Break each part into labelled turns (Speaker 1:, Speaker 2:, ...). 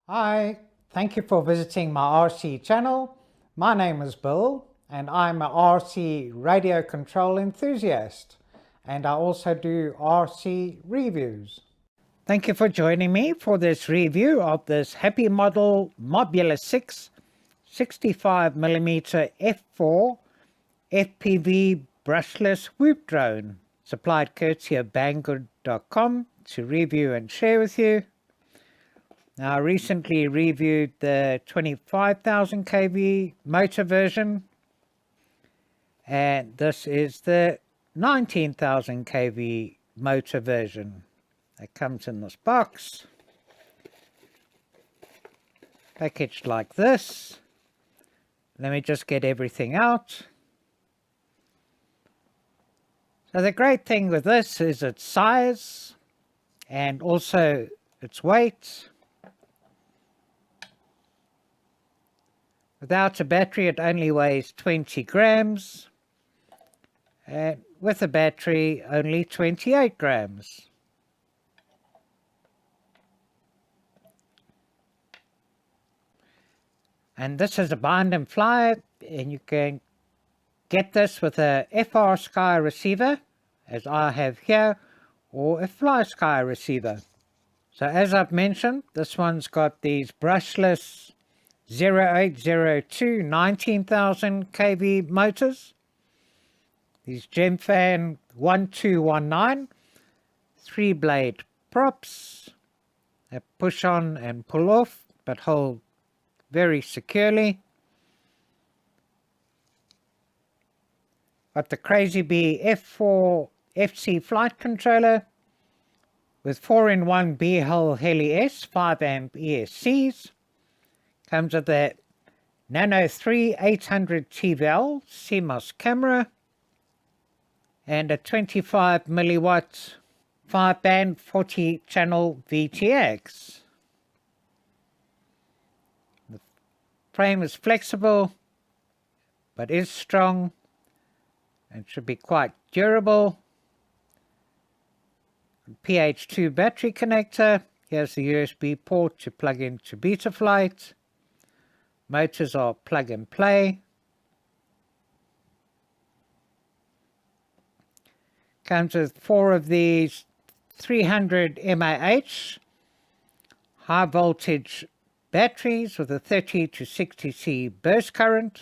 Speaker 1: Hi, thank you for visiting my RC channel. My name is Bill and I'm a RC radio control enthusiast, and I also do RC reviews. Thank you for joining me for this review of this Happymodel Mobula6 65mm f4 FPV brushless whoop drone, supplied courtesy of Banggood.com to review and share with you. Now, I recently reviewed the 25,000 kV motor version, and this is the 19,000 kV motor version that comes in this box, packaged like this. Let me just get everything out. So the great thing with this is its size and also its weight. Without a battery, it only weighs 20 grams, and with a battery, only 28 grams. And this is a bind and fly, and you can get this with a FR-Sky receiver, as I have here, or a Fly-Sky receiver. So as I've mentioned, this one's got these brushless 0802 19,000 kV motors, these Gemfan 1219 3-blade props that push on and pull off but hold very securely. Got the Crazy Bee F4 FC flight controller with 4-in-1 B-Hull Heli S 5 amp ESCs. Comes with the Nano 3 800 TVL CMOS camera and a 25 milliwatt 5-band 40 channel VTX. The frame is flexible but is strong and should be quite durable. PH2 battery connector. Here's the USB port to plug into Betaflight. Motors are plug and play. Comes with 4 of these 300 mAh high voltage batteries with a 30 to 60 C burst current.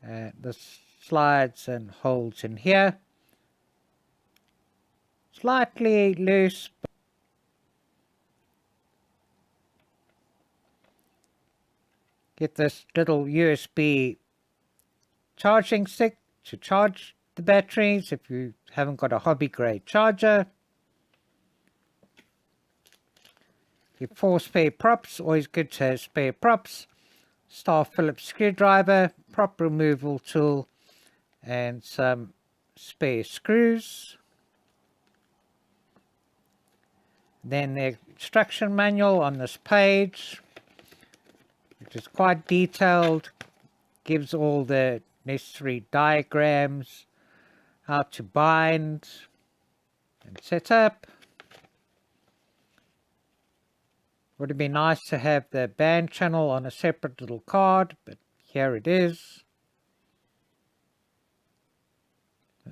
Speaker 1: This slides and holds in here. Slightly loose. Get this little USB charging stick to charge the batteries if you haven't got a hobby grade charger. Your 4 spare props, always good to have spare props. Star Phillips screwdriver, prop removal tool, and some spare screws. Then the instruction manual on this page, which is quite detailed, gives all the necessary diagrams, how to bind and set up. Would have been nice to have the band channel on a separate little card, but here it is.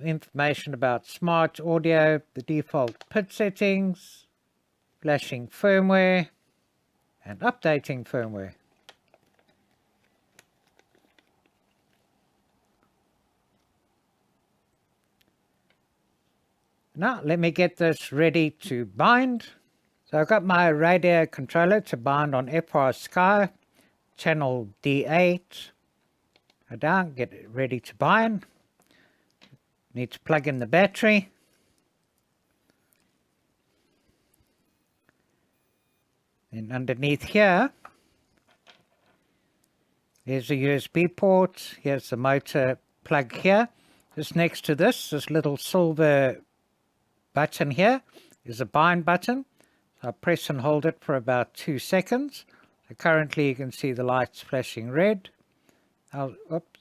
Speaker 1: Information about smart audio, the default PID settings, flashing firmware, and updating firmware. Now let me get this ready to bind. So I've got my radio controller to bind on FR-Sky, channel D8. I don't get it ready to bind. Need to plug in the battery. And underneath here, there's a USB port. Here's the motor plug here. Just next to this little silver button here is a bind button. So I press and hold it for about 2 seconds. So currently you can see the lights flashing red. Oops.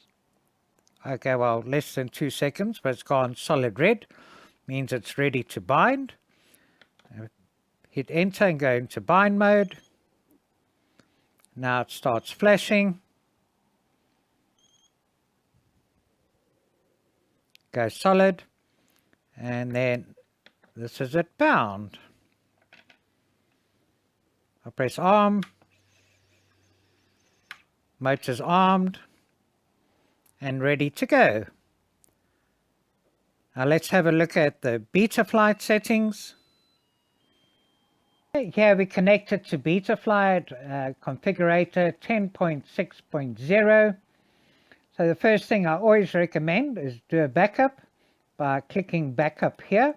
Speaker 1: Okay, well, less than 2 seconds, but it's gone solid red. Means it's ready to bind. Hit enter and go into bind mode. Now it starts flashing. Go solid. And then this is it bound. I press arm. Motor's armed and ready to go. Now let's have a look at the Betaflight settings. Here we connected to Betaflight configurator 10.6.0. So the first thing I always recommend is do a backup by clicking backup here.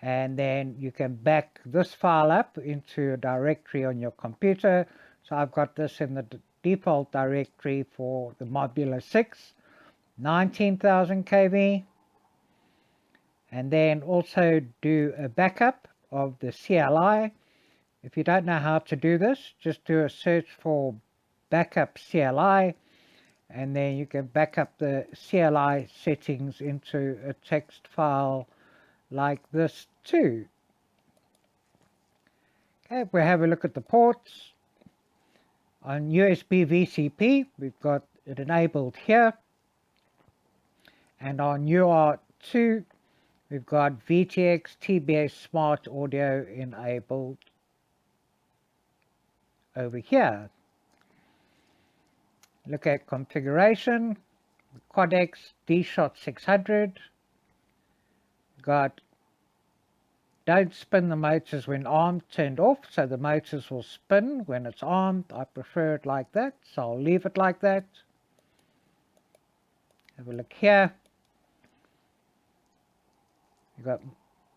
Speaker 1: And then you can back this file up into a directory on your computer. So I've got this in the default directory for the Mobula6, 19,000 kV. And then also do a backup of the CLI. If you don't know how to do this, just do a search for backup CLI, and then you can back up the CLI settings into a text file like this too. Okay, if we have a look at the ports, on USB VCP we've got it enabled here, and on UART2 we've got VTX TBS Smart Audio enabled over here. Look at configuration, Codex DShot 600, got don't spin the motors when armed turned off, so the motors will spin when it's armed. I prefer it like that, so I'll leave it like that. Have a look here. You got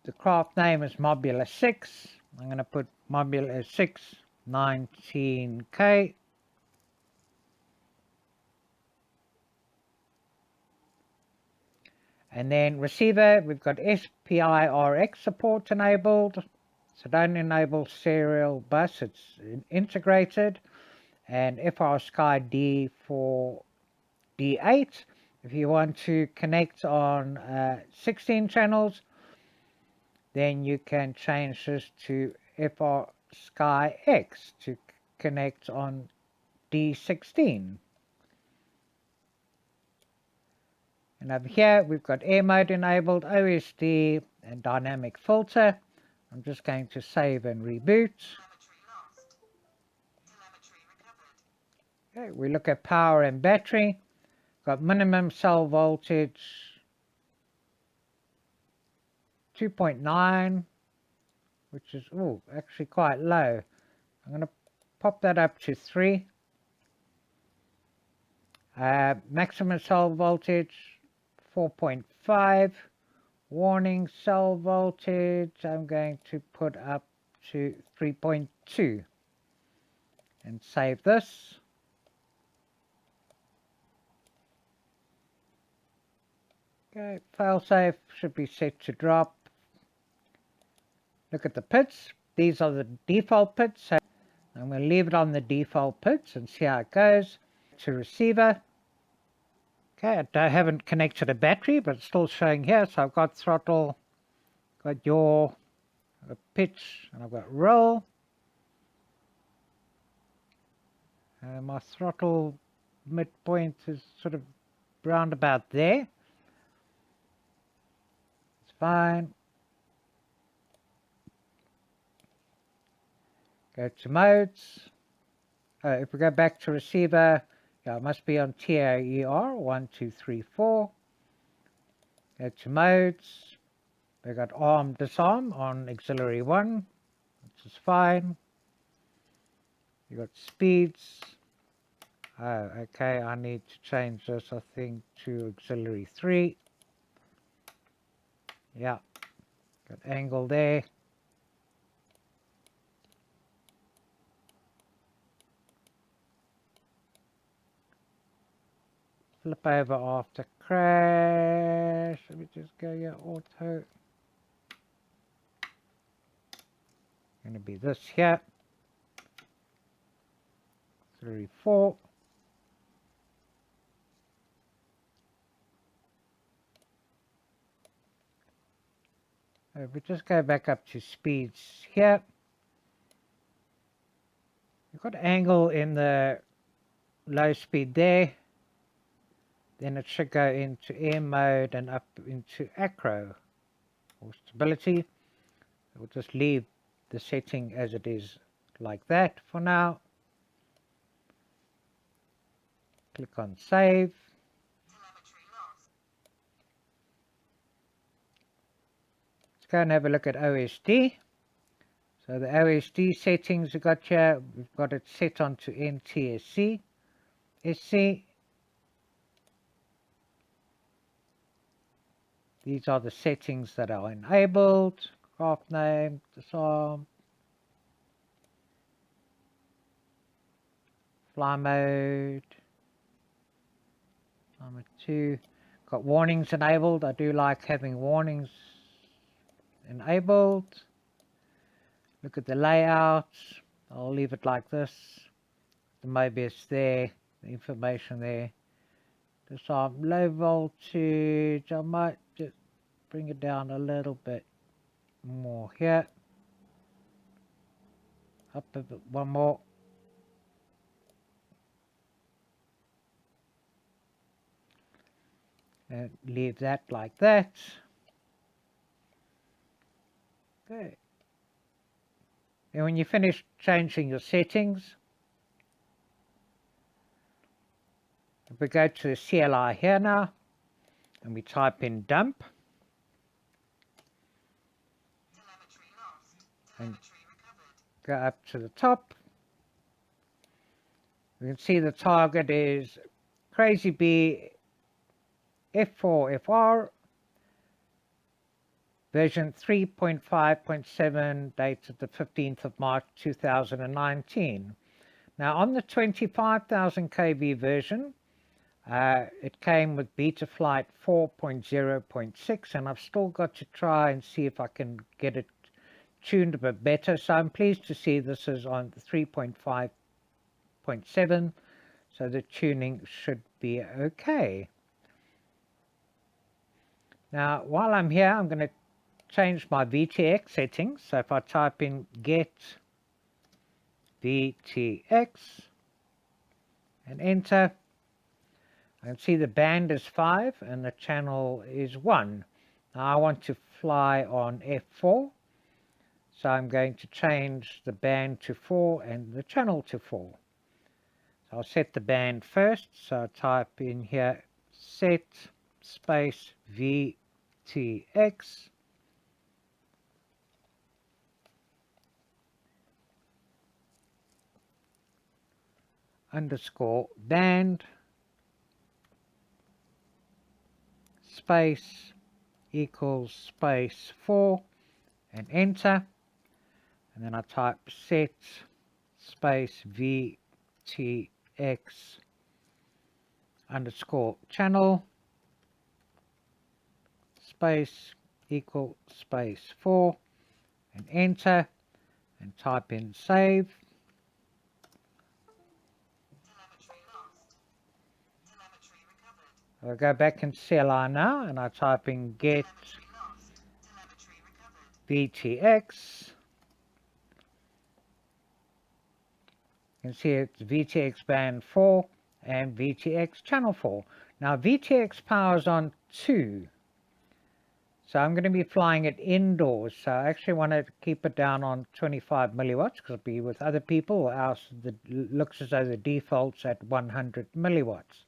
Speaker 1: the craft name is Mobula6. I'm going to put Mobula6 19K. And then receiver, we've got SPI-RX support enabled. So don't enable serial bus, it's integrated. And FR Sky D for D8. If you want to connect on 16 channels, then you can change this to FR Sky X to connect on D16. And over here we've got air mode enabled, OSD and dynamic filter. I'm just going to save and reboot. Okay, we look at power and battery. Got minimum cell voltage 2.9, which is actually quite low. I'm going to pop that up to 3. Maximum cell voltage 4.5. Warning cell voltage I'm going to put up to 3.2 and save this. Okay, failsafe should be set to drop. Look at the pits. These are the default pits. So I'm going to leave it on the default pits and see how it goes. To receiver. Okay, I haven't connected a battery, but it's still showing here. So I've got throttle, got yaw, I've got pitch, and I've got roll. My throttle midpoint is sort of round about there. It's fine. Go to modes. If we go back to receiver, yeah, it must be on TAER 1, 2, 3, 4. Go to modes. We got arm disarm on auxiliary 1, which is fine. You got speeds. Oh, okay, I need to change this, I think, to auxiliary 3. Yeah, got angle there. Flip over after crash. Let me just go here, auto. Going to be this here. 3, 4. If we just go back up to speeds here, you've got angle in the low speed there, then it should go into air mode and up into acro or stability. We'll just leave the setting as it is like that for now. Click on save. Let's go and have a look at OSD. So the OSD settings we got here, we've got it set onto NTSC. SC. These are the settings that are enabled. Craft name, disarm, fly mode, number 2. Got warnings enabled. I do like having warnings enabled. Look at the layout. I'll leave it like this. The Mobius there, the information there. Disarm low voltage. I might just bring it down a little bit more here. Up a bit, one more. And leave that like that. Okay. And when you finish changing your settings, if we go to the CLI here now, and we type in dump, and go up to the top, we can see the target is Crazy Bee F4FR version 3.5.7 dated the 15th of March 2019. Now on the 25,000 kV version, it came with Betaflight 4.0.6, and I've still got to try and see if I can get it tuned a bit better. So I'm pleased to see this is on the 3.5.7, so the tuning should be okay. Now while I'm here, I'm going to change my VTX settings. So if I type in get VTX and enter, I can see the band is 5 and the channel is 1. Now I want to fly on F4, so I'm going to change the band to 4 and the channel to 4. So I'll set the band first, so I type in here set space VTX underscore band space equals space 4 and enter, and then I type set space VTX underscore channel space equal space 4 and enter, and type in save. I'll go back in CLI now and I type in get VTX. You can see it's VTX band 4 and VTX channel 4. Now VTX powers on 2. So I'm going to be flying it indoors. So I actually want to keep it down on 25 milliwatts because it'll be with other people, or else it looks as though the default's at 100 milliwatts.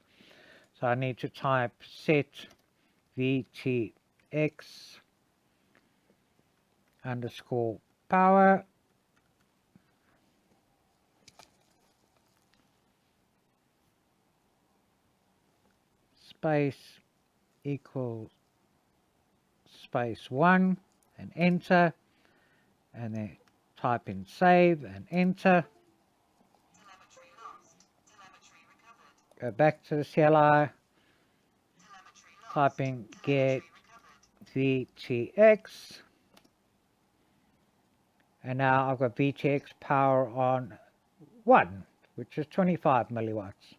Speaker 1: So I need to type set VTX underscore power space equals space 1 and enter, and then type in save and enter. Go back to the CLI, type in get VTX, and now I've got VTX power on 1, which is 25 milliwatts.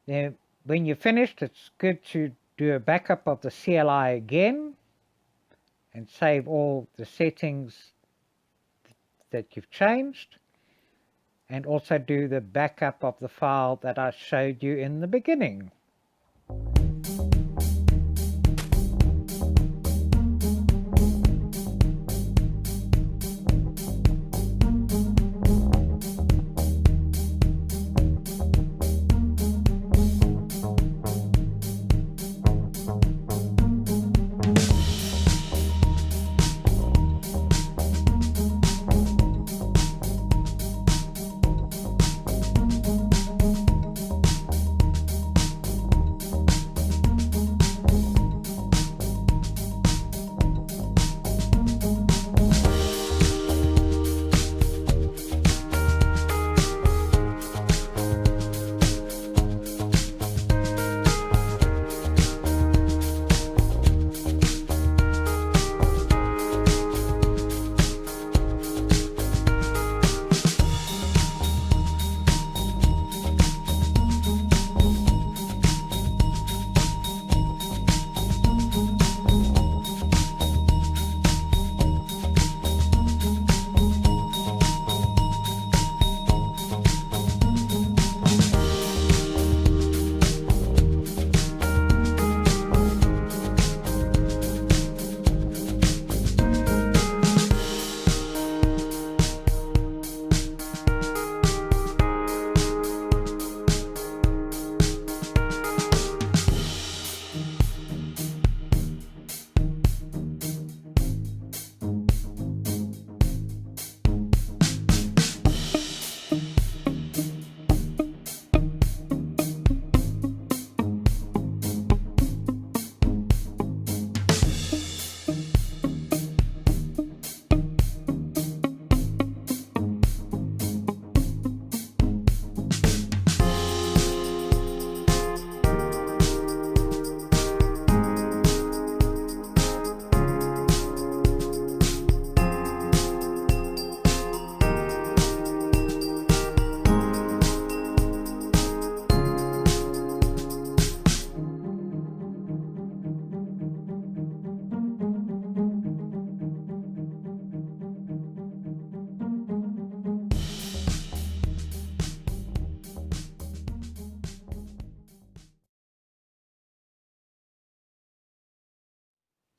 Speaker 1: Then when you're finished, it's good to do a backup of the CLI again and save all the settings that you've changed, and also do the backup of the file that I showed you in the beginning.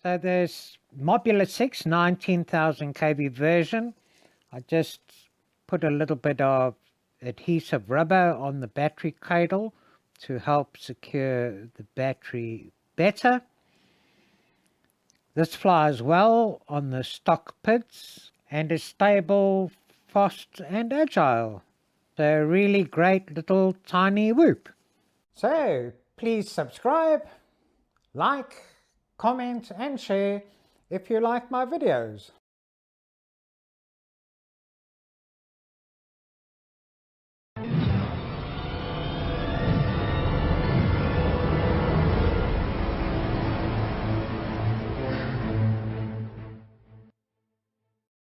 Speaker 1: So there's Mobula6 19,000 kV version. I just put a little bit of adhesive rubber on the battery cradle to help secure the battery better. This flies well on the stock PIDs and is stable, fast and agile. So a really great little tiny whoop. So please subscribe, like, comment and share if you like my videos.